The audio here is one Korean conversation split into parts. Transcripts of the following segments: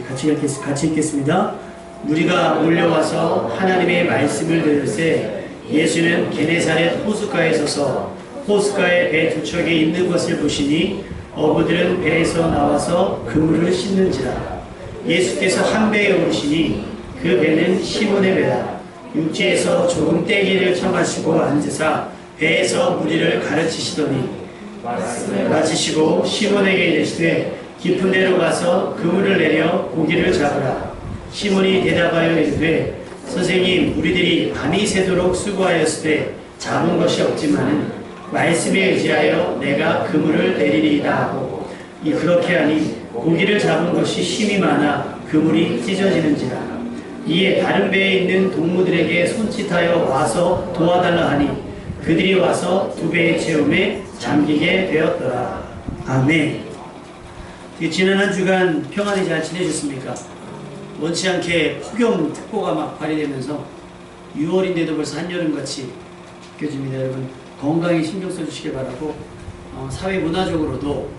같이 읽겠습니다. 무리가 몰려와서 하나님의 말씀을 들을새 예수는 게네사렛 호숫가에 서서 호숫가에 배 두 척이 있는 것을 보시니 어부들은 배에서 나와서 그물을 씻는지라. 예수께서 한 배에 오르시니 그 배는 시몬의 배라. 육지에서 조금 떼기를 쳐마시고 앉으사 배에서 무리를 가르치시더니 마치시고 시몬에게 이르시되 깊은 데로 가서 그물을 내려 고기를 잡으라. 시몬이 대답하여 이르되 선생님, 우리들이 밤이 새도록 수고하였을 때 잡은 것이 없지만은 말씀에 의지하여 내가 그물을 내리리이다 하고 그렇게 하니 고기를 잡은 것이 심이 많아 그물이 찢어지는지라. 이에 다른 배에 있는 동무들에게 손짓하여 와서 도와달라 하니 그들이 와서 두 배의 체험에 잠기게 되었더라. 아멘. 지난 한 주간 평안히 잘 지내셨습니까? 원치 않게 폭염특보가 막 발휘되면서 6월인데도 벌써 한여름같이 느껴집니다. 여러분 건강에 신경 써주시길 바라고 사회 문화적으로도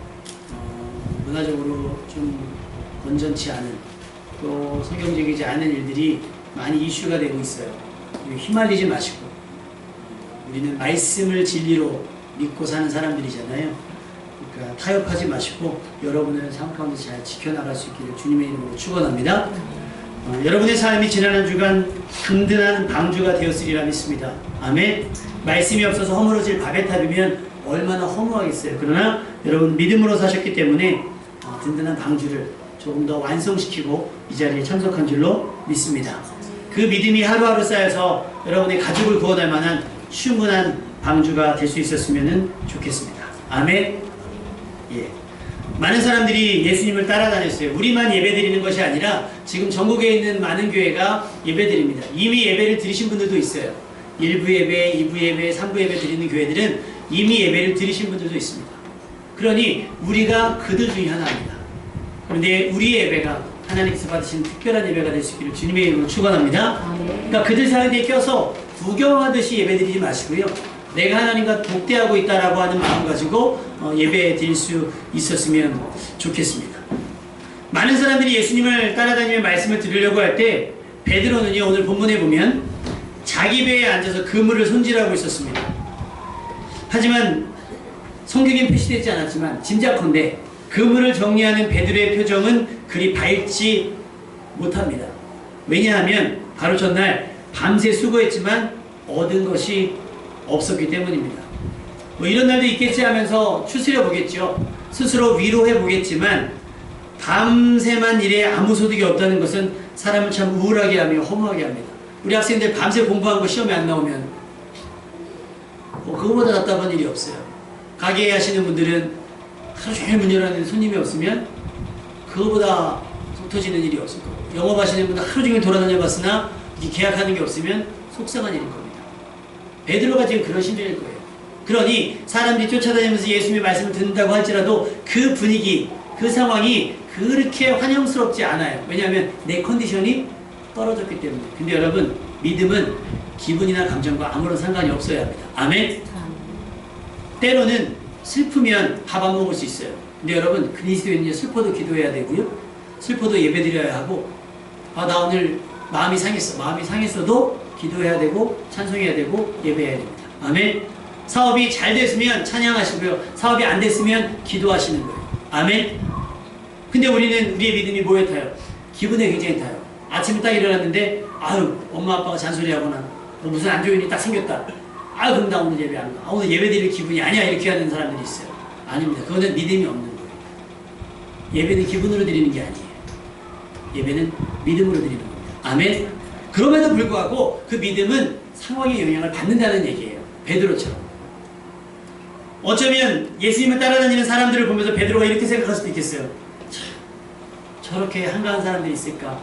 문화적으로 좀 건전치 않은 또 성경적이지 않은 일들이 많이 이슈가 되고 있어요. 휘말리지 마시고 우리는 말씀을 진리로 믿고 사는 사람들이잖아요. 그러니까 타협하지 마시고 여러분의 삶 가운데 잘 지켜나갈 수 있기를 주님의 이름으로 축원합니다. 여러분의 삶이 지난 한 주간 든든한 방주가 되었으리라 믿습니다. 아멘. 말씀이 없어서 허물어질 바벨탑이면 얼마나 허무하겠어요. 그러나 여러분 믿음으로 사셨기 때문에 든든한 방주를 조금 더 완성시키고 이 자리에 참석한 줄로 믿습니다. 그 믿음이 하루하루 쌓여서 여러분의 가족을 구원할 만한 충분한 방주가 될 수 있었으면 좋겠습니다. 아멘. 예. 많은 사람들이 예수님을 따라다녔어요. 우리만 예배드리는 것이 아니라 지금 전국에 있는 많은 교회가 예배드립니다. 이미 예배를 드리신 분들도 있어요. 1부 예배, 2부 예배, 3부 예배 드리는 교회들은 이미 예배를 드리신 분들도 있습니다. 그러니 우리가 그들 중에 하나입니다. 그런데 우리의 예배가 하나님께서 받으신 특별한 예배가 될 수 있기를 주님의 이름으로 축원합니다. 그러니까 그들 사이에 껴서 구경하듯이 예배드리지 마시고요. 내가 하나님과 독대하고 있다라고 하는 마음 가지고 예배 드릴 수 있었으면 좋겠습니다. 많은 사람들이 예수님을 따라다니며 말씀을 들으려고 할 때 베드로는요, 오늘 본문에 보면 자기 배에 앉아서 그물을 손질하고 있었습니다. 하지만 성경에 표시되지 않았지만 짐작컨대 그물을 정리하는 베드로의 표정은 그리 밝지 못합니다. 왜냐하면 바로 전날 밤새 수고했지만 얻은 것이 없었기 때문입니다. 뭐 이런 날도 있겠지 하면서 추스려 보겠죠. 스스로 위로해 보겠지만 밤새만 일에 아무 소득이 없다는 것은 사람을 참 우울하게 하며 허무하게 합니다. 우리 학생들 밤새 공부한 거 시험에 안 나오면 그거보다 답답한 일이 없어요. 가게 하시는 분들은 하루 종일 문 열었는데 손님이 없으면 그거보다 속 터지는 일이 없을 거고, 영업하시는 분들 하루 종일 돌아다녀 봤으나 계약하는 게 없으면 속상한 일일 겁니다. 베드로가 지금 그런 심정일 거예요. 그러니 사람들이 쫓아다니면서 예수님의 말씀을 듣는다고 할지라도 그 분위기, 그 상황이 그렇게 환영스럽지 않아요. 왜냐하면 내 컨디션이 떨어졌기 때문에. 근데 여러분, 믿음은 기분이나 감정과 아무런 상관이 없어야 합니다. 아멘? 때로는 슬프면 밥 안 먹을 수 있어요. 근데 여러분, 그리스도인은 슬퍼도 기도해야 되고요, 슬퍼도 예배드려야 하고, 나 오늘 마음이 상했어. 마음이 상했어도 기도해야 되고 찬송해야 되고 예배해야 됩니다. 아멘. 사업이 잘 됐으면 찬양하시고요, 사업이 안 됐으면 기도하시는 거예요. 아멘. 근데 우리는 우리의 믿음이 뭐에 타요? 기분에 굉장히 타요. 아침에 딱 일어났는데 아유, 엄마 아빠가 잔소리하거나 무슨 안 좋은 일이 딱 생겼다. 그럼 나 오늘 예배 안 가. 오늘 예배 드릴 기분이 아니야. 이렇게 하는 사람들이 있어요. 아닙니다. 그거는 믿음이 없는 거예요. 예배는 기분으로 드리는 게 아니에요. 예배는 믿음으로 드리는 겁니다. 아멘. 그럼에도 불구하고 그 믿음은 상황의 영향을 받는다는 얘기예요. 베드로처럼. 어쩌면 예수님을 따라다니는 사람들을 보면서 베드로가 이렇게 생각할 수도 있겠어요. 저렇게 한가한 사람들이 있을까?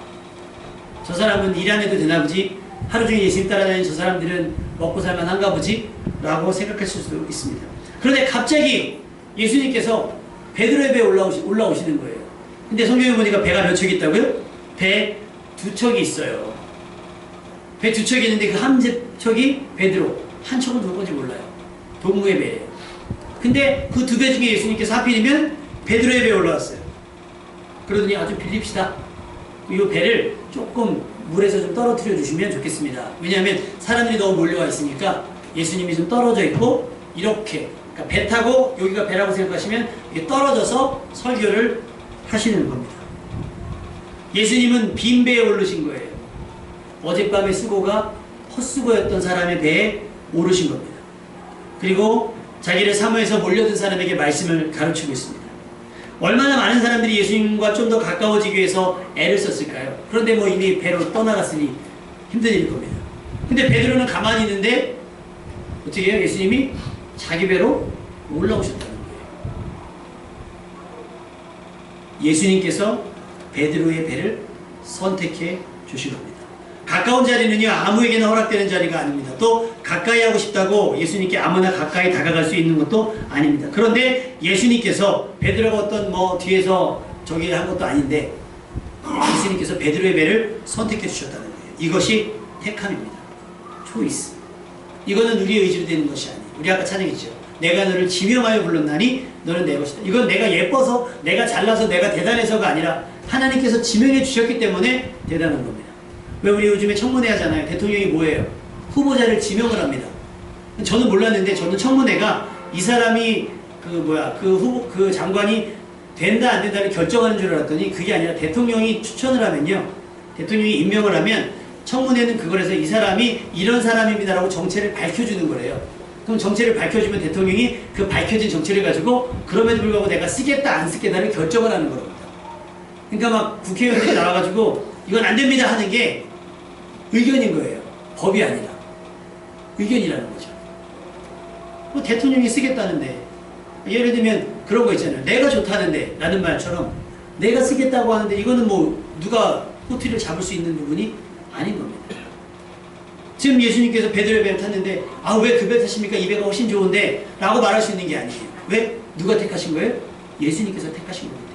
저 사람은 일 안 해도 되나 보지? 하루 종일 예수님 따라다니는 저 사람들은 먹고 살만한가 보지? 라고 생각하실 수도 있습니다. 그런데 갑자기 예수님께서 베드로의 배에 올라오시는 거예요. 근데 성경에 보니까 배가 몇 척이 있다고요? 배 두 척이 있어요. 배 두 척이 있는데 그 한 척이 베드로, 한 척은 누군지 몰라요. 동무의 배예요. 근데 그 두 배 중에 예수님께서 하필이면 베드로의 배에 올라왔어요. 그러더니 좀 빌립시다. 이 배를 조금 물에서 좀 떨어뜨려 주시면 좋겠습니다. 왜냐하면 사람들이 너무 몰려와 있으니까 예수님이 좀 떨어져 있고 이렇게 그러니까 배 타고 여기가 배라고 생각하시면 이게 떨어져서 설교를 하시는 겁니다. 예수님은 빈 배에 오르신 거예요. 어젯밤에 수고가 헛수고였던 사람의 배에 오르신 겁니다. 그리고 자기를 사모해서 몰려든 사람에게 말씀을 가르치고 있습니다. 얼마나 많은 사람들이 예수님과 좀 더 가까워지기 위해서 애를 썼을까요? 그런데 뭐 이미 배로 떠나갔으니 힘든 일일 겁니다. 근데 베드로는 가만히 있는데 어떻게 해요? 예수님이 자기 배로 올라오셨다는 거예요. 예수님께서 베드로의 배를 선택해 주신 겁니다. 가까운 자리는요 아무에게나 허락되는 자리가 아닙니다. 또 가까이 하고 싶다고 예수님께 아무나 가까이 다가갈 수 있는 것도 아닙니다. 그런데 예수님께서 베드로가 어떤 뭐 뒤에서 저기 한 것도 아닌데 예수님께서 베드로의 배를 선택해 주셨다는 거예요. 이것이 택함입니다. 초이스. 이거는 우리의 의지로 되는 것이 아니에요. 우리 아까 찬양했죠. 내가 너를 지명하여 불렀나니 너는 내 것이다. 이건 내가 예뻐서 내가 잘나서 내가 대단해서가 아니라 하나님께서 지명해 주셨기 때문에 대단한 겁니다. 왜 우리 요즘에 청문회 하잖아요. 대통령이 뭐예요? 후보자를 지명을 합니다. 저는 몰랐는데 저는 청문회가 이 사람이 그 장관이 된다 안 된다를 결정하는 줄 알았더니 그게 아니라 대통령이 추천을 하면요. 대통령이 임명을 하면 청문회는 그걸 해서 이 사람이 이런 사람입니다라고 정체를 밝혀주는 거래요. 그럼 정체를 밝혀주면 대통령이 그 밝혀진 정체를 가지고 그럼에도 불구하고 내가 쓰겠다 안 쓰겠다를 결정을 하는 겁니다. 그러니까 막 국회의원들이 나와가지고 이건 안 됩니다 하는 게 의견인 거예요. 법이 아니라 의견이라는 거죠. 뭐 대통령이 쓰겠다는데 예를 들면 그런 거 있잖아요. 내가 좋다는데 라는 말처럼 내가 쓰겠다고 하는데 이거는 뭐 누가 꼬투리를 잡을 수 있는 부분이 아닌 겁니다. 지금 예수님께서 베드로의 배를 탔는데 아 왜 그 배 타십니까? 이 배가 훨씬 좋은데 라고 말할 수 있는 게 아니에요. 왜? 누가 택하신 거예요? 예수님께서 택하신 거기 때문에.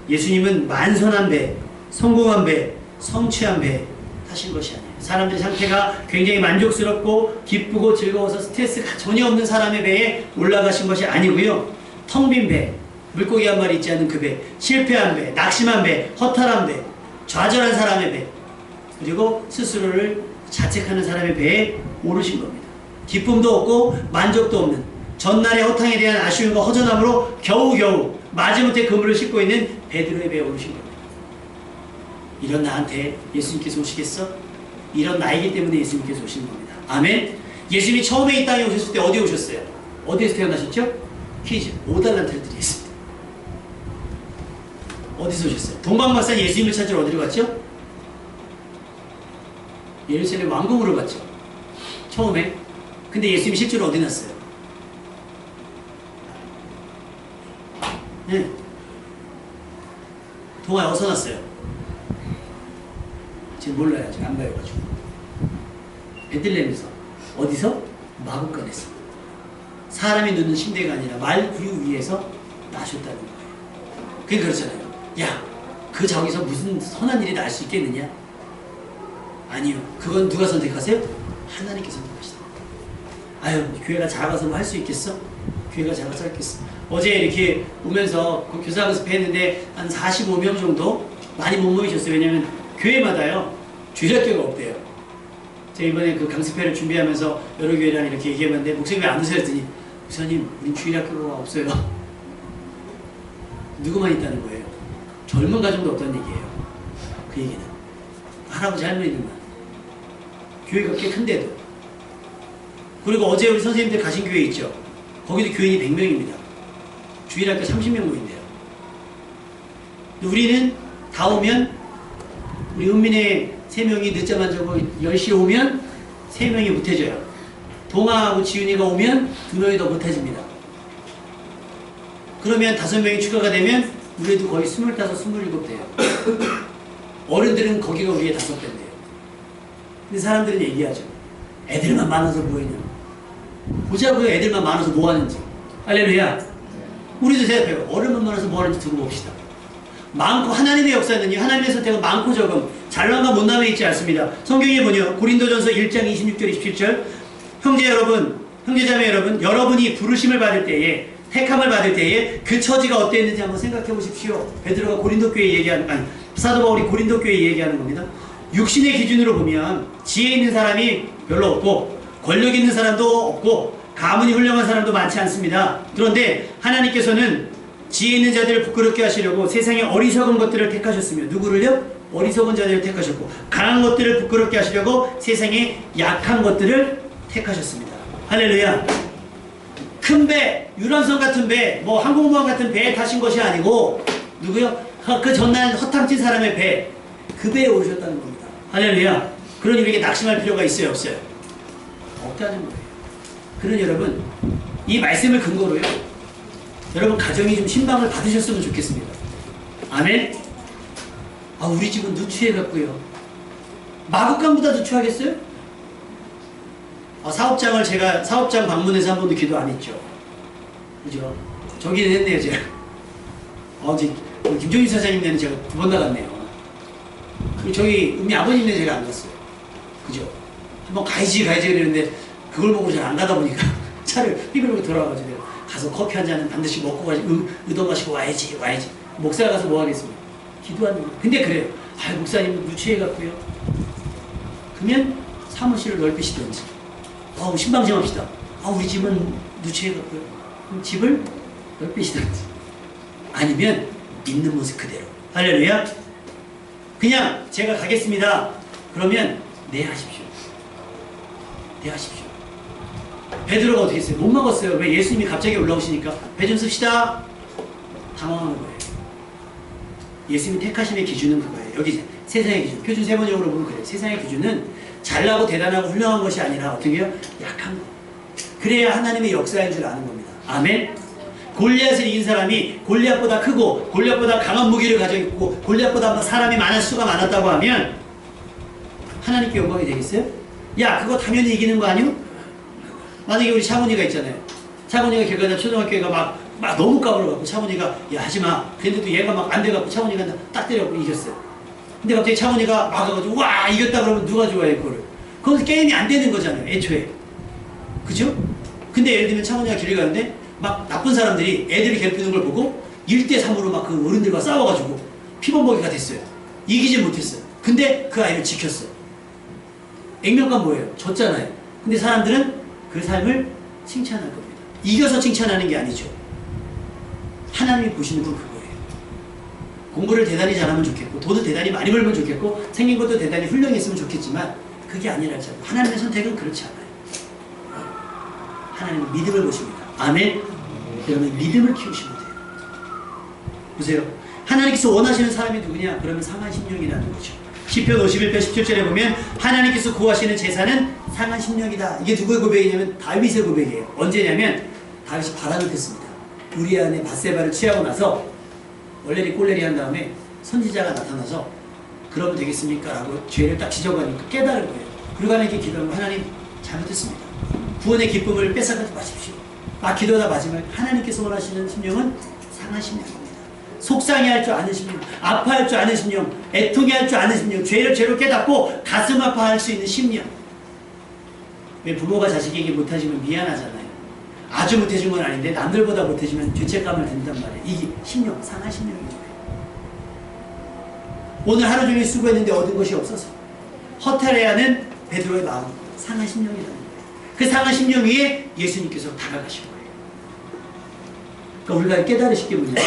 예수님은 만선한 배, 성공한 배, 성취한 배 타신 것이 아니에요. 사람들의 상태가 굉장히 만족스럽고 기쁘고 즐거워서 스트레스가 전혀 없는 사람의 배에 올라가신 것이 아니고요. 텅 빈 배, 물고기 한 마리 있지 않은 그 배, 실패한 배, 낙심한 배, 허탈한 배, 좌절한 사람의 배, 그리고 스스로를 자책하는 사람의 배에 오르신 겁니다. 기쁨도 없고 만족도 없는 전날의 허탕에 대한 아쉬움과 허전함으로 겨우겨우 마지못해 그물을 싣고 있는 베드로의 배에 오르신 겁니다. 이런 나한테 예수님께서 오시겠어? 이런 나이기 때문에 예수님께서 오시는 겁니다. 아멘. 예수님이 처음에 이 땅에 오셨을 때 어디에 오셨어요? 어디에서 태어나셨죠? 퀴즈. 5달란트를 드리겠습니다. 어디서 오셨어요? 동방박사 예수님을 찾으러 어디로 갔죠? 예루살렘 왕궁으로 갔죠. 처음에. 근데 예수님이 실제로 어디 났어요? 네. 동화에 어디서 났어요? 지금 몰라요. 아직 안 가요가지고. 베들레헴에서. 어디서? 마구간에서. 사람이 누는 침대가 아니라 말 구유 위에서 나셨다는 거예요. 그게 그렇잖아요. 야, 그 저기서 무슨 선한 일이 날 수 있겠느냐? 아니요. 그건 누가 선택하세요? 하나님께 선택하시다. 아유, 교회가 작아서 뭐 할 수 있겠어? 교회가 작아서 할겠어? 어제 이렇게 오면서 그 교사 연습했는데 한 45명 정도 많이 못 모이셨어요. 왜냐면 교회마다요 주일학교가 없대요. 제가 이번에 그 강습회를 준비하면서 여러 교회랑 이렇게 얘기해봤는데 목사님 왜 안 오세요? 했더니 목사님 우린 주일학교가 없어요. 누구만 있다는 거예요. 젊은 가정도 없다는 얘기예요. 그 얘기는 할아버지 할머니들만. 교회가 꽤 큰데도. 그리고 어제 우리 선생님들 가신 교회 있죠. 거기도 교인이 100명입니다. 주일학교 30명 모인대요. 우리는 다 오면 우리 은민의 3명이 늦자만 자고 10시에 오면 3명이 못해져요. 동아하고 지윤이가 오면 2명이 더 못해집니다. 그러면 5명이 추가가 되면 우리도 거의 25, 27대요. 어른들은 거기가 우리의 5배인데요. 근데 사람들은 얘기하죠. 애들만 많아서 뭐하냐. 보자고요. 애들만 많아서 뭐하는지. 할렐루야. 우리도 생각해요. 어른만 많아서 뭐하는지 두고 봅시다. 많고 하나님의 역사는요. 하나님의 선택은 많고 적음 잘남과 못남에 있지 않습니다. 성경에 보면 고린도전서 1장 26절 27절 형제 여러분 형제자매 여러분 여러분이 부르심을 받을 때에 택함을 받을 때에 그 처지가 어땠는지 한번 생각해 보십시오. 베드로가 고린도 교회 얘기하는, 아니, 사도 바울이 고린도 교회 얘기하는 겁니다. 육신의 기준으로 보면 지혜 있는 사람이 별로 없고 권력 있는 사람도 없고 가문이 훌륭한 사람도 많지 않습니다. 그런데 하나님께서는 지혜 있는 자들을 부끄럽게 하시려고 세상의 어리석은 것들을 택하셨으며, 누구를요? 어리석은 자들을 택하셨고, 강한 것들을 부끄럽게 하시려고 세상의 약한 것들을 택하셨습니다. 할렐루야. 큰 배, 유람선 같은 배, 뭐 항공모함 같은 배에 타신 것이 아니고, 누구요? 그 전날 허탕친 사람의 배, 그 배에 오르셨다는 겁니다. 할렐루야. 그러니 우리에게 낙심할 필요가 있어요, 없어요? 없다는 거예요. 그러니 여러분, 이 말씀을 근거로요, 여러분 가정이 좀 신방을 받으셨으면 좋겠습니다. 아멘. 아, 우리 집은 누추해갖고요. 마구간보다 누추하겠어요? 아, 제가 사업장 방문해서 한 번도 기도 안 했죠. 그죠? 저기는 했네요, 제가. 어제 김종인 사장님네는 제가 2번 나갔네요. 그리고 저기 은미 아버님네 제가 안 갔어요. 그죠? 한번 가야지 그랬는데 그걸 보고 잘 안 가다 보니까 차를 삐그러고 돌아와가지고 내가 가서 커피 한 잔은 반드시 먹고 가지, 의도 마시고 와야지. 목사가 가서 뭐 하겠습니까? 기도하는 거예요. 근데 그래요. 아, 목사님은 누추해갖고요. 그러면 사무실을 넓히시던지, 신방 좀 합시다. 우리 집은 누추해갖고요. 그럼 집을 넓히시던지, 아니면 있는 모습 그대로. 할렐루야. 그냥 제가 가겠습니다. 그러면 네 하십시오. 네 하십시오. 베드로가 어떻게 했어요? 못 먹었어요. 왜? 예수님이 갑자기 올라오시니까 배 좀 씁시다. 당황하는 거예요. 예수님 택하심의 기준은 그거예요. 여기 세상의 기준, 표준 세번역으로 보면 그래요. 세상의 기준은 잘나고 대단하고 훌륭한 것이 아니라 어떻게 해요? 약한 거. 그래야 하나님의 역사인 줄 아는 겁니다. 아멘. 골리앗을 이긴 사람이 골리앗보다 크고 골리앗보다 강한 무기를 가지고 있고 골리앗보다 사람이 수가 많았다고 하면 하나님께 영광이 되겠어요? 야, 그거 당연히 이기는 거 아니요? 만약에 우리 차문이가 있잖아요. 차문이가 길 가다 초등학교가 막 너무 까불어갖고 차문이가 야, 하지마. 그런데도 얘가 막 안 돼갖고 차문이가 딱 때려갖고 이겼어요. 근데 갑자기 차문이가 막아가지고 와, 이겼다 그러면 누가 좋아해, 그거를? 그건 게임이 안 되는 거잖아요, 애초에. 그죠? 근데 예를 들면 차문이가 길을 가는데 막 나쁜 사람들이 애들이 괴롭히는 걸 보고 1대3으로 막 그 어른들과 싸워가지고 피범벅이가 됐어요. 이기지 못했어요. 근데 그 아이를 지켰어요. 액면가 뭐예요? 졌잖아요. 근데 사람들은 그 삶을 칭찬할 겁니다. 이겨서 칭찬하는 게 아니죠. 하나님이 보시는 건 그거예요. 공부를 대단히 잘하면 좋겠고 돈을 대단히 많이 벌면 좋겠고 생긴 것도 대단히 훌륭했으면 좋겠지만 그게 아니라잖아요. 하나님의 선택은 그렇지 않아요. 하나님은 믿음을 보십니다. 아멘. 여러분 믿음을 키우시면 돼요. 보세요. 하나님께서 원하시는 사람이 누구냐? 그러면 상한 심령이라는 거죠. 시편 51편 17절에 보면 하나님께서 구하시는 제사는 상한 심령이다. 이게 누구의 고백이냐면 다윗의 고백이에요. 언제냐면 다윗이 바람을 폈습니다. 우리 안에 밧세바를 취하고 나서 얼레리 꼴레리 한 다음에 선지자가 나타나서 그러면 되겠습니까? 라고 죄를 딱 지적하니까 깨달은 거예요. 그리고 하나님께 기도하면 하나님 잘못했습니다. 구원의 기쁨을 뺏어가지 마십시오. 막 기도하다 마지막에 하나님께서 원하시는 심령은 상한 심령입니다. 속상해할 줄 아는 심령, 아파할 줄 아는 심령, 애통해할 줄 아는 심령, 죄로 깨닫고 가슴 아파할 수 있는 심령. 왜 부모가 자식에게 못해주면 미안하잖아요. 아주 못해준 건 아닌데 남들보다 못해주면 죄책감을 든단 말이에요. 이게 심령, 상한 심령이에요. 오늘 하루 종일 수고했는데 얻은 것이 없어서 허탈해야 하는 베드로의 마음, 상한 심령이라는 거예요. 그 상한 심령 위에 예수님께서 다가가신 거예요. 그러니까 우리가 깨달으실 게 뭐냐면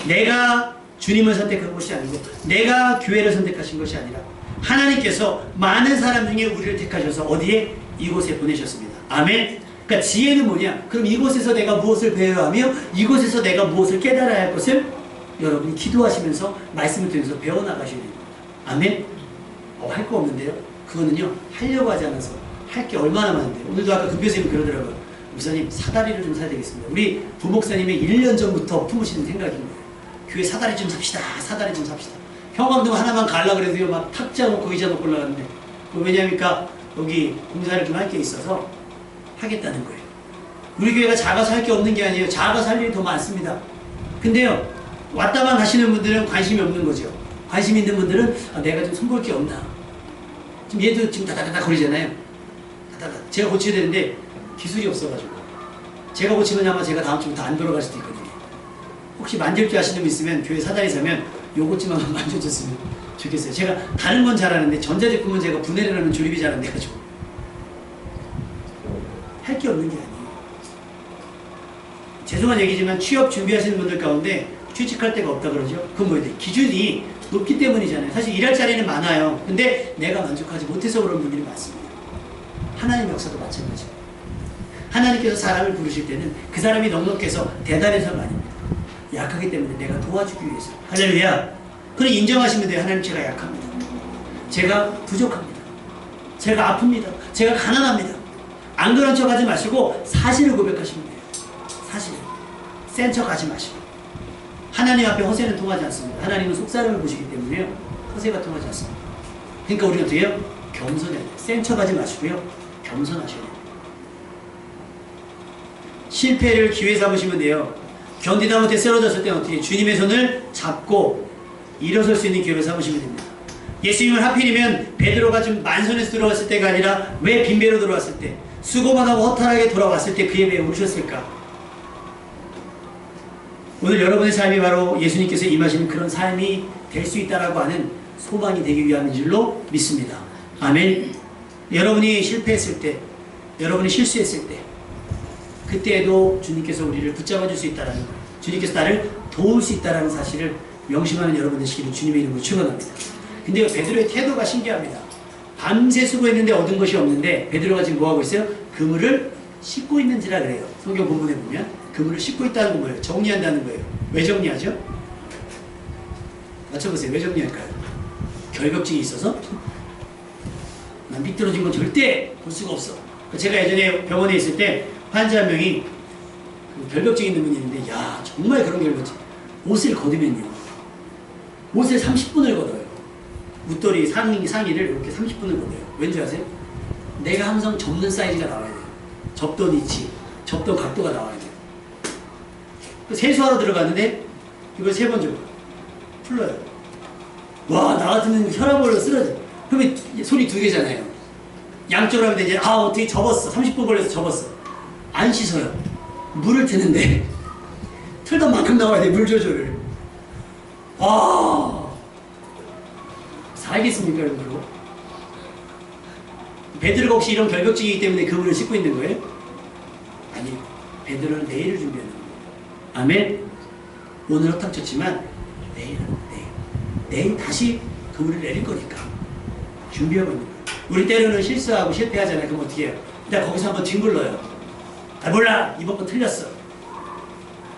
내가 주님을 선택한 것이 아니고 내가 교회를 선택하신 것이 아니라 하나님께서 많은 사람 중에 우리를 택하셔서 어디에? 이곳에 보내셨습니다. 아멘. 그러니까 지혜는 뭐냐? 그럼 이곳에서 내가 무엇을 배워야 하며 이곳에서 내가 무엇을 깨달아야 할 것을 여러분이 기도하시면서 말씀을 통해서 배워나가셔야 됩니다. 아멘. 할 거 없는데요. 그거는요 하려고 하지 않아서 할 게 얼마나 많은데요. 오늘도 아까 금표쌤이 그러더라고요. 목사님 사다리를 좀 사야 되겠습니다. 우리 부목사님의 1년 전부터 품으시는 생각인 거예요. 교회 사다리 좀 삽시다. 사다리 좀 삽시다. 형광등 하나만 갈라 그래도요 막 탁자 놓고 의자 놓고 올라가는데 왜냐니까 여기 공사를 좀 할 게 있어서 하겠다는 거예요. 우리 교회가 작아서 할 게 없는 게 아니에요. 작아서 할 일이 더 많습니다. 근데요 왔다만 가시는 분들은 관심이 없는 거죠. 관심 있는 분들은 내가 좀 손볼 게 없나. 지금 얘도 지금 다다다다 거리잖아요. 다다다. 제가 고쳐야 되는데 기술이 없어가지고 제가 고치면 아마 제가 다음 주부터 안 돌아갈 수도 있거든요. 혹시 만질 줄 아시는 분 있으면 교회 사다리 사면 요것 좀 한번 만져줬으면 좋겠어요. 제가 다른 건 잘하는데 전자제품은 제가 분해를 하면 조립이 잘 안 돼가지고 할 게 없는 게 아니에요. 죄송한 얘기지만 취업 준비하시는 분들 가운데 취직할 데가 없다 그러죠. 그건 뭐예요? 기준이 높기 때문이잖아요. 사실 일할 자리는 많아요. 근데 내가 만족하지 못해서 그런 분들이 많습니다. 하나님 역사도 마찬가지예요. 하나님께서 사람을 부르실 때는 그 사람이 넉넉해서 대단해서가 아닙니다. 약하기 때문에 내가 도와주기 위해서. 할렐루야. 그럼 인정하시면 돼요. 하나님, 제가 약합니다. 제가 부족합니다. 제가 아픕니다. 제가 가난합니다. 안 그런 척 하지 마시고 사실을 고백하시면 돼요. 사실. 센 척 하지 마시고. 하나님 앞에 허세는 통하지 않습니다. 하나님은 속사람을 보시기 때문에요. 허세가 통하지 않습니다. 그러니까 우리는 어떻게 해요? 겸손해야 돼요. 센 척 하지 마시고요. 겸손하셔야 돼요. 실패를 기회 삼으시면 돼요. 견디다 못해 쓰러졌을 때는 어떻게 주님의 손을 잡고 일어설 수 있는 기회를 삼으시면 됩니다. 예수님을 하필이면 베드로가 좀 만선에서 들어왔을 때가 아니라 왜 빈배로 들어왔을 때, 수고만 하고 허탈하게 돌아왔을 때 그 예배에 오르셨을까? 오늘 여러분의 삶이 바로 예수님께서 임하시는 그런 삶이 될 수 있다라고 하는 소망이 되기 위함인 줄로 믿습니다. 아멘. 여러분이 실패했을 때, 여러분이 실수했을 때, 그때에도 주님께서 우리를 붙잡아 줄 수 있다라는 거예요. 주님께서 나를 도울 수 있다라는 사실을 명심하는 여러분 되시기를 주님의 이름으로 축원합니다. 근데 베드로의 태도가 신기합니다. 밤새 수고했는데 얻은 것이 없는데 베드로가 지금 뭐하고 있어요? 그물을 씻고 있는지라 그래요. 성경 본문에 보면 그물을 씻고 있다는 건 뭐예요? 정리한다는 거예요. 왜 정리하죠? 맞춰보세요. 왜 정리할까요? 결벽증이 있어서? 난 삐뚤어진 건 절대 볼 수가 없어. 제가 예전에 병원에 있을 때 환자 한 명이 결벽증 있는 분이 있는데, 야, 정말 그런 결벽증. 옷을 걷으면요, 옷을 30분을 걷어요. 웃돌이 상의를 이렇게 30분을 걷어요. 왠지 아세요? 내가 항상 접는 사이즈가 나와야 돼요. 접던 위치, 접던 각도가 나와야 돼요. 세수하러 들어갔는데 이걸 3번 접어요. 풀러요. 와, 나 같으면 혈압 올라 쓰러져. 그러면 손이 2개잖아요. 양쪽으로 하면 이제 어떻게 접었어. 30분 걸려서 접었어. 안 씻어요. 물을 트는데 틀던 만큼 나와야 돼. 물 조절을. 와, 살겠습니까 여러분? 베드로가 혹시 이런 결벽증이기 때문에 그물을 씻고 있는 거예요? 아니, 베드로는 내일을 준비하는 거예요. 아멘. 오늘 허탕쳤지만 내일 다시 그물을 내릴 거니까 준비하고 있는 거예요. 우리 때로는 실수하고 실패하잖아요. 그럼 어떻게 해요? 일단 거기서 한번 뒹굴러요. 몰라, 이번 거 틀렸어.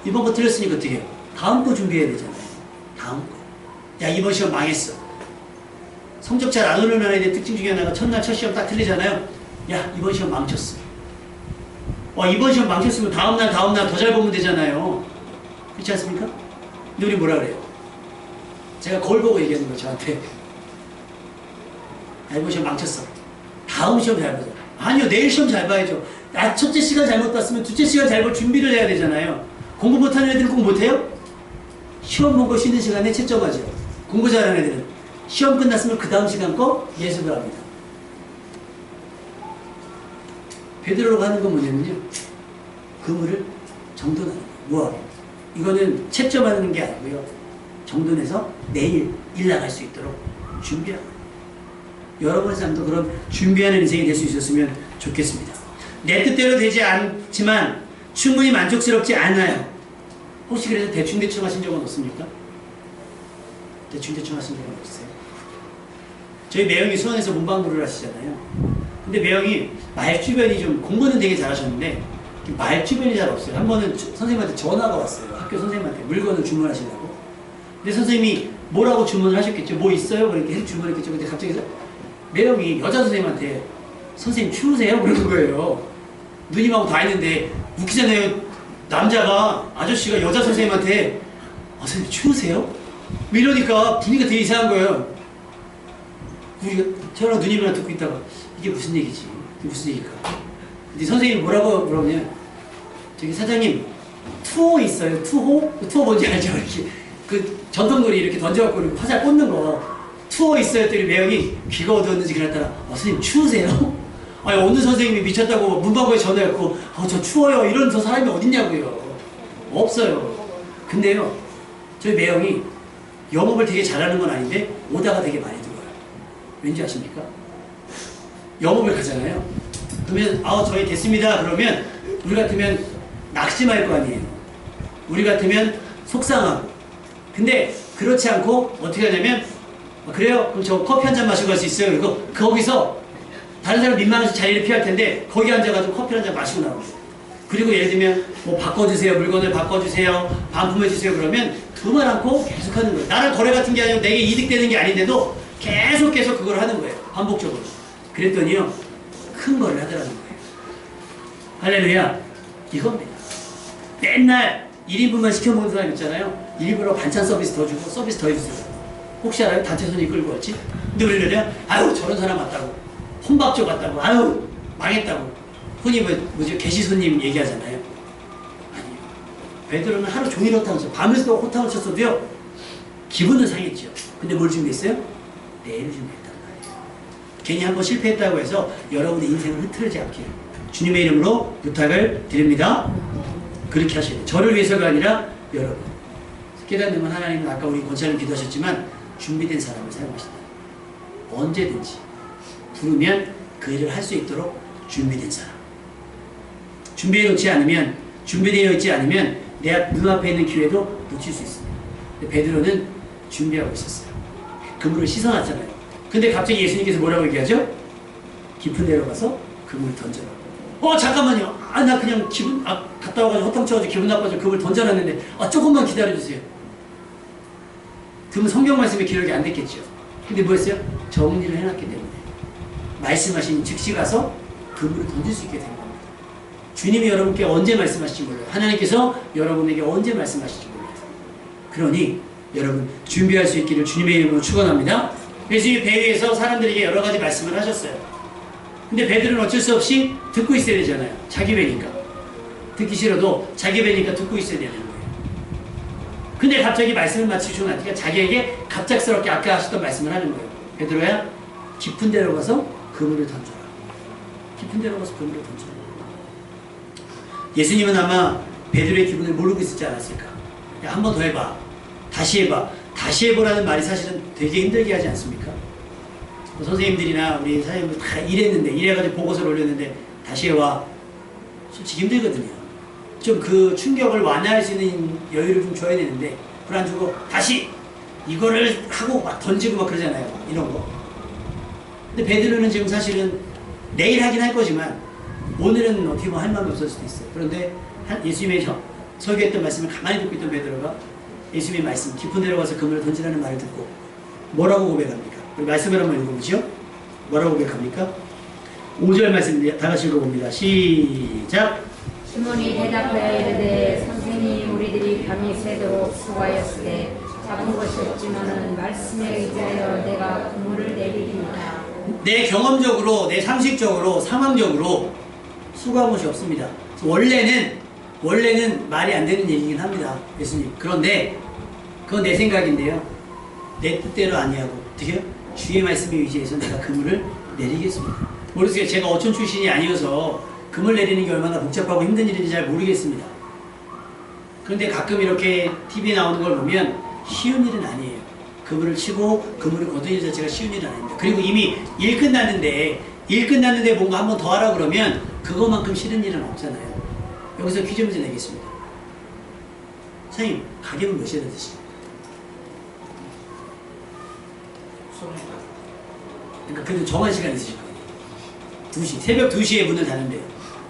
이번 거 틀렸으니까 어떻게 해요? 다음 거 준비해야 되잖아요. 다음 거. 야, 이번 시험 망했어. 성적 잘 안 오르는 애들 특징 중에 하나가 첫날 첫 시험 딱 틀리잖아요. 야, 이번 시험 망쳤어. 이번 시험 망쳤으면 다음날 더 잘 보면 되잖아요. 그렇지 않습니까? 근데 우리 뭐라 그래요? 제가 거울 보고 얘기하는 거예요, 저한테. 이번 시험 망쳤어. 다음 시험 잘 보자. 아니요, 내일 시험 잘 봐야죠. 첫째 시간 잘못 봤으면 둘째 시간 잘 볼 준비를 해야 되잖아요. 공부 못하는 애들은 공부 못해요? 시험 보고 쉬는 시간에 채점하죠. 공부 잘하는 애들은 시험 끝났으면 그 다음 시간 거 예습을 합니다. 베드로가 하는 건 뭐냐면요, 그물을 정돈하는 거예요. 뭐하러? 이거는 채점하는 게 아니고요, 정돈해서 내일 일 나갈 수 있도록 준비하고, 여러분의 삶도 그런 준비하는 인생이 될 수 있었으면 좋겠습니다. 내 뜻대로 되지 않지만 충분히 만족스럽지 않아요. 혹시 그래서 대충대충 하신 적은 없습니까? 대충대충 하신 적은 없으세요? 저희 매형이 수원에서 문방구를 하시잖아요. 근데 매형이 말주변이 좀, 공부는 되게 잘하셨는데 말주변이 잘 없어요. 한 번은 선생님한테 전화가 왔어요. 학교 선생님한테 물건을 주문하시려고. 근데 선생님이 뭐라고 주문을 하셨겠죠? 뭐 있어요? 그렇게 주문했겠죠. 근데 갑자기 매형이 여자 선생님한테 선생님 추우세요? 그러는 거예요. 누님하고 다 있는데 웃기잖아요. 남자가, 아저씨가 여자 선생님한테 선생님 추우세요? 이러니까 분위기가 되게 이상한 거예요. 우리가 저랑 누님이랑 듣고 있다가 이게 무슨 얘기지? 이게 무슨 얘기일까? 근데 선생님이 뭐라고 물어보냐면, 저기 사장님 투호 있어요? 투호? 투호 뭔지 알죠? 이렇게 그 전통놀이 이렇게 던져갖고 이렇게 화살 꽂는 거 투호 있어요? 했더니 매형이 귀가 어두웠는지 그랬다가 선생님 추우세요? 아니, 어느 선생님이 미쳤다고 문방구에 전화했고, 저 추워요. 이런 저 사람이 어딨냐고요. 없어요. 근데요, 저희 매형이 영업을 되게 잘하는 건 아닌데, 오다가 되게 많이 들어와요. 왠지 아십니까? 영업을 가잖아요. 그러면, 저희 됐습니다. 그러면, 우리 같으면 낙심할 거 아니에요. 우리 같으면 속상하고. 근데, 그렇지 않고, 어떻게 하냐면, 그래요? 그럼 저 커피 한 잔 마시고 갈 수 있어요? 그리고 거기서 다른 사람 민망해서 자리를 피할 텐데 거기 앉아가지고 커피 한 잔 마시고 나오고. 그리고 예를 들면 뭐 바꿔주세요, 물건을 바꿔주세요, 반품해주세요 그러면 그 말 않고 계속 하는 거예요. 나랑 거래 같은 게 아니고 내게 이득되는 게 아닌데도 계속 그걸 하는 거예요. 반복적으로. 그랬더니요, 큰 거를 하더라는 거예요. 할렐루야. 이겁니다. 맨날 1인분만 시켜 먹는 사람 있잖아요. 일부러 반찬 서비스 더 주고 서비스 더 해주세요. 혹시 알아요? 단체 손님 끌고 왔지? 근데 우리는요, 아유, 저런 사람 왔다고. 혼밥족 왔다고. 아유, 망했다고. 흔히 뭐죠? 계시 손님 얘기하잖아요. 아니요. 베드로는 하루 종일 호탕을 쳤어요. 밤에서도 호탕을 쳤어도요, 기분은 상했죠. 근데 뭘 준비했어요? 내일을 준비했단 말이에요. 괜히 한번 실패했다고 해서 여러분의 인생을 흐트러지지 않게 주님의 이름으로 부탁을 드립니다. 그렇게 하셔야 돼요. 저를 위해서가 아니라 여러분. 깨닫는 건 하나님은 아까 우리 권사님 기도하셨지만 준비된 사람을 사용하신다. 언제든지 부르면 그 일을 할 수 있도록 준비된 사람. 준비되어 있지 않으면 내 눈앞에 있는 기회도 놓칠 수 있습니다. 베드로는 준비하고 있었어요. 그물을 씻어놨잖아요. 근데 갑자기 예수님께서 뭐라고 얘기하죠? 깊은 데로 가서 그물을 던져라. 잠깐만요. 나 그냥 갔다 와가지고 허탕 쳐가지고 기분 나빠서 그물 던져놨는데 조금만 기다려주세요. 그러면 성경 말씀에 기록이 안 됐겠죠. 근데 뭐 했어요? 정리를 해놨기 때문에 말씀하신 즉시 가서 그물을 던질 수 있게 된 겁니다. 주님이 여러분께 언제 말씀하실지 몰라요. 하나님께서 여러분에게 언제 말씀하실지 몰라요. 그러니 여러분 준비할 수 있기를 주님의 이름으로 축원합니다. 예수님이 배 위에서 사람들에게 여러 가지 말씀을 하셨어요. 근데 베드로는 어쩔 수 없이 듣고 있어야 되잖아요. 자기 배니까. 듣기 싫어도 자기 배니까 듣고 있어야 되는 거예요. 근데 갑자기 말씀을 마치시고 나니까 자기에게 갑작스럽게 아까 하셨던 말씀을 하는 거예요. 베드로야, 깊은 데로 가서 그물을 던져라. 깊은 데로 가서 그물을 던져라. 예수님은 아마 베드로의 기분을 모르고 있었지 않았을까. 야, 한 번 더 해봐. 다시 해봐. 다시 해보라는 말이 사실은 되게 힘들게 하지 않습니까? 선생님들이나 우리 사장님들 다 이래가지고 보고서를 올렸는데 다시 해와. 솔직히 힘들거든요. 좀 그 충격을 완화할 수 있는 여유를 좀 줘야 되는데 그걸 안 주고 다시 이거를 하고 막 던지고 막 그러잖아요. 이런 거. 근데 베드로는 지금 사실은 내일 하긴 할 거지만 오늘은 어떻게 뭐 할 마음이 없을 수도 있어요. 그런데 예수님의 설교했던 말씀을 가만히 듣고 있던 베드로가 예수님의 말씀 깊은 데로 가서 그물을 던지라는 말을 듣고 뭐라고 고백합니까? 우리 말씀을 한번 읽어보죠. 뭐라고 고백합니까? 5절 말씀 다 같이 읽어봅니다. 시작. 시몬이 대답하여 이르되 선생님 우리들이 밤이 새도록 수고하였으되 잡은 것이 없지만은 말씀에 의지하여 내가 그물을 내리리이다. 내 경험적으로 내 상식적으로 상황적으로 수고한 것이 없습니다. 원래는 말이 안 되는 얘기긴 합니다. 예수님. 그런데 그건 내 생각인데요. 내 뜻대로 아니하고 어떻게요? 주의 말씀에 의지해서 내가 그물을 내리겠습니다. 모르겠어요. 제가 어촌 출신이 아니어서 그물 내리는 게 얼마나 복잡하고 힘든 일인지 잘 모르겠습니다. 그런데 가끔 이렇게 TV에 나오는 걸 보면 쉬운 일은 아니에요. 그물을 치고 그물을 걷어내는 자체가 쉬운 일은 아닙니다. 그리고 이미 일 끝났는데 뭔가 한번 더 하라 그러면 그것만큼 싫은 일은 없잖아요. 여기서 퀴즈 문제 내겠습니다. 선생님, 가격은 몇 시에 닫으시죠? 그러니까 그래도 정한 시간 있으실 거예요. 2시, 새벽 2시에 문을 닫는데요.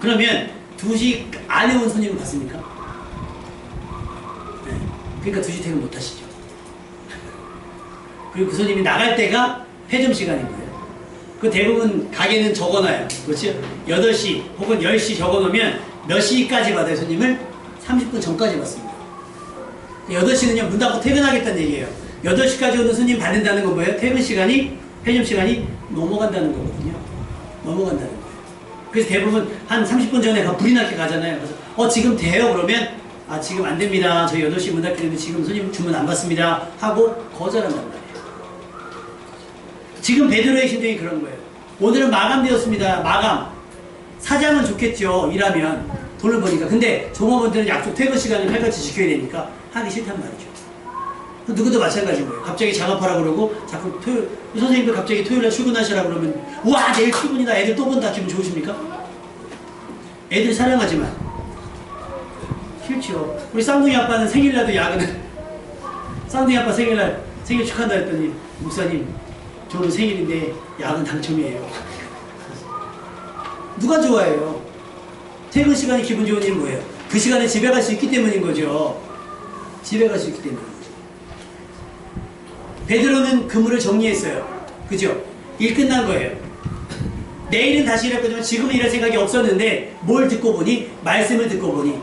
그러면 2시 안에 온 손님은 봤습니까? 네. 그러니까 2시 퇴근 못 하시죠. 그리고 그 손님이 나갈 때가 폐점 시간인 거예요. 그 대부분 가게는 적어놔요. 그렇죠? 8시 혹은 10시 적어놓으면 몇 시까지 받아요, 손님을? 30분 전까지 받습니다. 8시는요, 문 닫고 퇴근하겠다는 얘기예요. 8시까지 오는 손님 받는다는 건 뭐예요? 퇴근 시간이, 폐점 시간이 넘어간다는 거거든요. 넘어간다는 거예요. 그래서 대부분 한 30분 전에 불이 나게 가잖아요. 그래서 지금 돼요? 그러면 지금 안 됩니다. 저희 8시 문 닫기는데 지금 손님 주문 안 받습니다. 하고 거절한단 말이에요. 지금 베드로의 심정이 그런 거예요. 오늘은 마감되었습니다. 마감. 사장은 좋겠죠. 일하면 돈을 버니까. 근데 종업원들은 약속 퇴근 시간을 칼같이 지켜야 되니까 하기 싫단 말이죠. 누구도 마찬가지인 거예요. 갑자기 작업하라고 그러고 자꾸 선생님도 갑자기 토요일날 출근하시라고 그러면 와 내일 출근이다 애들 또 본다 기분 좋으십니까? 애들 사랑하지만 싫죠. 우리 쌍둥이 아빠는 생일날도 야근을 쌍둥이 아빠 생일날 생일 축하한다 했더니 목사님 저는 생일인데 야근 당첨이에요. 누가 좋아해요? 퇴근 시간이 기분 좋은 일은 뭐예요? 그 시간에 집에 갈 수 있기 때문인 거죠. 집에 갈 수 있기 때문인 거죠. 베드로는 그물을 정리했어요. 그죠? 일 끝난 거예요. 내일은 다시 일할 거지만 지금은 일할 생각이 없었는데 뭘 듣고 보니? 말씀을 듣고 보니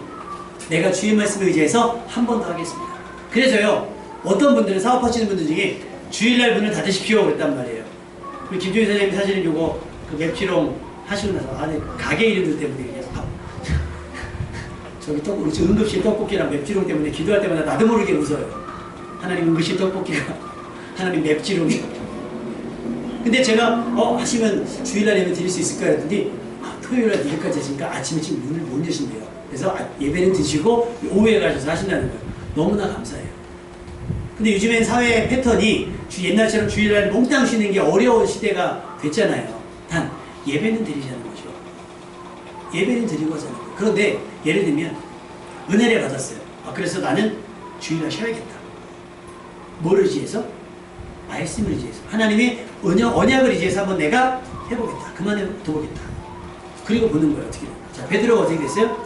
내가 주의 말씀을 의지해서 한 번 더 하겠습니다. 그래서요. 어떤 분들은 사업하시는 분들 중에 주일날 문을 닫으십시오 그랬단 말이에요. 우리 김종희 사장님 사실은 요거 그 맵지롱 하시고 나서 안에 가게 이름들 때문에 그냥 저기 우리 응급실 떡볶이랑 맵지롱 때문에 기도할 때마다 나도 모르게 웃어요. 하나님 응급실 떡볶이가 하나님 맵지롱이. 근데 제가 하시면 주일날 예배 드릴 수 있을까 했더니 토요일날 일까지 하시니까 아침 일찍 문을 못 여신대요. 그래서 예배는 드시고 오후에 가셔서 하신다는 거예요. 너무나 감사해요. 근데 요즘엔 사회 패턴이 옛날처럼 주일날 몽땅 쉬는 게 어려운 시대가 됐잖아요. 단 예배는 드리자는 거죠. 예배는 드리고 하자는 거예요. 그런데 예를 들면 은혜를 받았어요. 그래서 나는 주일날 쉬어야겠다. 뭐를 의지해서? 말씀을 의지해서. 하나님의 언약을 의지해서 한번 내가 해보겠다. 그만해보겠다. 그리고 보는 거예요. 어떻게. 자, 베드로가 어떻게 됐어요?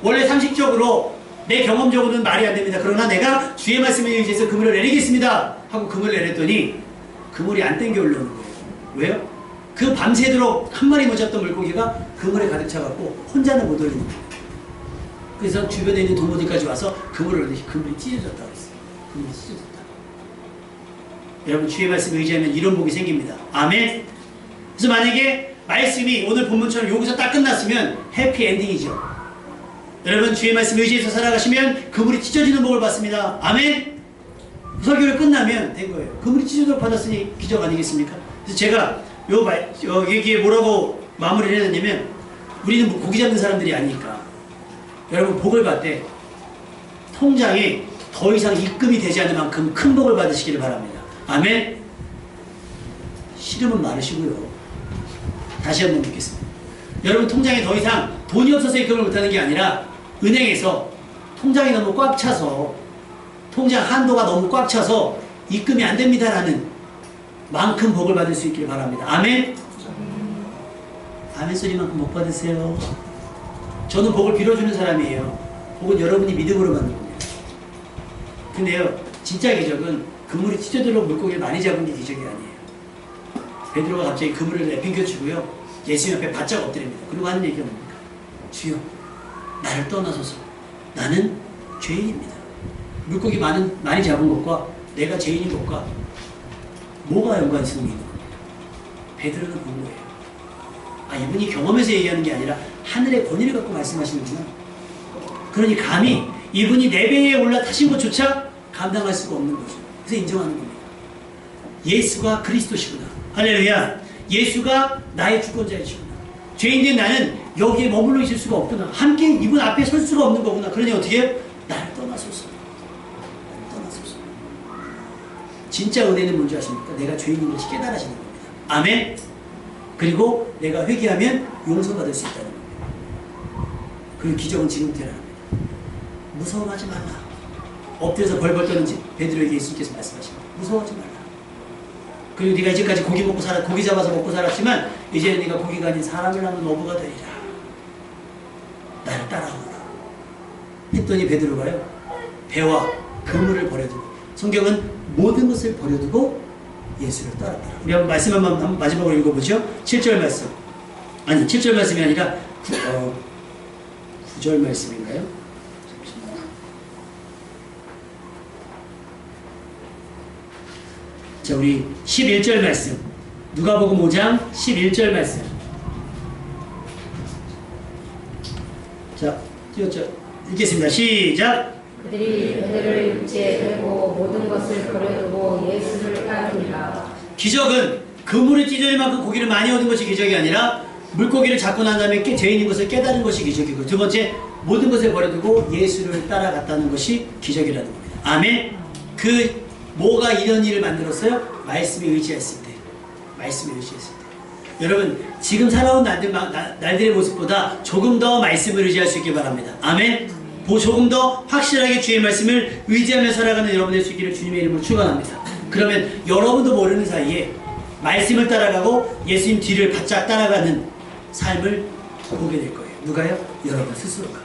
원래 상식적으로 내 경험적으로는 말이 안 됩니다. 그러나 내가 주의 말씀에 의지해서 그물을 내리겠습니다. 하고 그물을 내렸더니 그물이 안 땡겨 올라오는 거예요. 왜요? 그 밤새도록 한 마리 못 잡던 물고기가 그물에 가득 차갖고 혼자는 못 올리는 거예요. 그래서 주변에 있는 동무들까지 와서 그물을 올리시 그물이 찢어졌다고 했어요. 그물이 찢어졌다. 여러분 주의 말씀에 의지하면 이런 복이 생깁니다. 아멘. 그래서 만약에 말씀이 오늘 본문처럼 여기서 딱 끝났으면 해피엔딩이죠. 여러분 주의 말씀 의지해서 살아가시면 그물이 찢어지는 복을 받습니다. 아멘. 설교를 끝나면 된 거예요. 그물이 찢어져 받았으니 기적 아니겠습니까? 그래서 제가 여기에 뭐라고 마무리를 해놨냐면 우리는 뭐 고기 잡는 사람들이 아니니까 여러분 복을 받되 통장에 더 이상 입금이 되지 않을 만큼 큰 복을 받으시기를 바랍니다. 아멘. 싫으면 말으시고요. 다시 한번 묻겠습니다. 여러분 통장에 더 이상 돈이 없어서 입금을 못하는 게 아니라 은행에서 통장이 너무 꽉 차서 통장 한도가 너무 꽉 차서 입금이 안 됩니다라는 만큼 복을 받을 수 있기를 바랍니다. 아멘. 아멘 소리만큼 복 받으세요. 저는 복을 빌어주는 사람이에요. 복은 여러분이 믿음으로 받는 겁니다. 근데요 진짜 기적은 그물이 찢어들어 물고기를 많이 잡은 게 기적이 아니에요. 베드로가 갑자기 그물을 내팽겨치고요 예수님 앞에 바짝 엎드립니다. 그리고 하는 얘기가 뭡니까? 주여 나를 떠나소서 나는 죄인입니다. 물고기 많이 잡은 것과 내가 죄인인 것과 뭐가 연관성이 있는 겁니까? 베드로는 본 거예요. 이분이 경험에서 얘기하는 게 아니라 하늘의 권위를 갖고 말씀하시는구나. 그러니 감히 이분이 내 배에 올라타신 것조차 감당할 수가 없는 거죠. 그래서 인정하는 겁니다. 예수가 그리스도시구나. 할렐루야. 예수가 나의 주권자이시구나. 죄인된 나는 여기에 머물러 있을 수가 없구나. 함께 이분 앞에 설 수가 없는 거구나. 그러니 어떻게 해요? 나를 떠나소서. 나를 떠나소서. 진짜 은혜는 뭔지 아십니까? 내가 죄인인 것이 깨달아지는 겁니다. 아멘. 그리고 내가 회개하면 용서받을 수 있다는 겁니다. 그리고 기적은 지금부터 일어납니다. 무서워하지 말라. 엎드려서 벌벌 떠는 베드로에게 예수님께서 말씀하십니다. 무서워하지 말라. 그리고 네가 이제까지 고기 잡아서 먹고 살았지만 이제는 네가 고기가 아닌 사람을 낳는 어부가 되리라. 나를 따라오라. 했더니 베드로가요 배와 그물을 버려두고 성경은 모든 것을 버려두고 예수를 따랐더라. 우리 한번 말씀 한번 마지막으로 읽어보죠. 7절 말씀. 아니 7절 말씀이 아니라 9절 말씀인가요? 자, 우리 11절 말씀. 누가복음 5장 11절 말씀. 자, 띄웠죠? 읽겠습니다. 시작. 그들이 베드로를 육지에 들고 모든 것을 버려두고 예수를 따르니라. 기적은 그물을 찢어질 만큼 고기를 많이 얻은 것이 기적이 아니라 물고기를 잡고 난 다음에 죄 있는 것을 깨달은 것이 기적이고, 두 번째, 모든 것을 버려두고 예수를 따라갔다는 것이 기적이라는 겁니다. 아멘. 뭐가 이런 일을 만들었어요? 말씀에 의지했을 때. 말씀에 의지했을 때. 여러분, 지금 살아온 날들의 모습보다 조금 더 말씀을 의지할 수 있길 바랍니다. 아멘. 조금 더 확실하게 주의 말씀을 의지하며 살아가는 여러분 될 수 있기를 주님의 이름으로 축원합니다. 그러면 여러분도 모르는 사이에 말씀을 따라가고 예수님 뒤를 바짝 따라가는 삶을 보게 될 거예요. 누가요? 여러분 스스로가.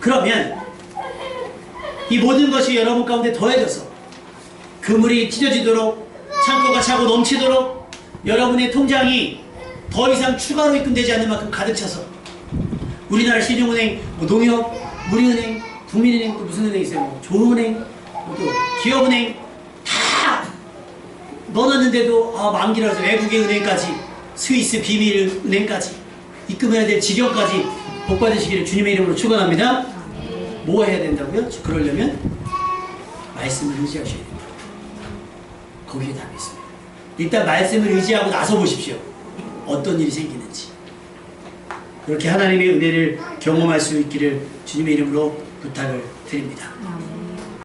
그러면 이 모든 것이 여러분 가운데 더해져서 그물이 찢어지도록, 창고가 차고 넘치도록, 여러분의 통장이 더 이상 추가로 입금되지 않는 만큼 가득 차서, 우리나라 신용은행, 농협, 우리은행, 국민은행, 또 무슨 은행 있어요? 조은행, 또 기업은행 다 넣어놨는데도 만기라서 외국의 은행까지, 스위스 비밀은행까지 입금해야 될 지경까지 복 받으시기를 주님의 이름으로 축원합니다. 뭐 해야 된다고요? 그러려면 말씀을 의지하셔야 됩니다. 거기에 답이 있습니다. 일단 말씀을 의지하고 나서 보십시오. 어떤 일이 생기는지. 그렇게 하나님의 은혜를 경험할 수 있기를 주님의 이름으로 부탁을 드립니다.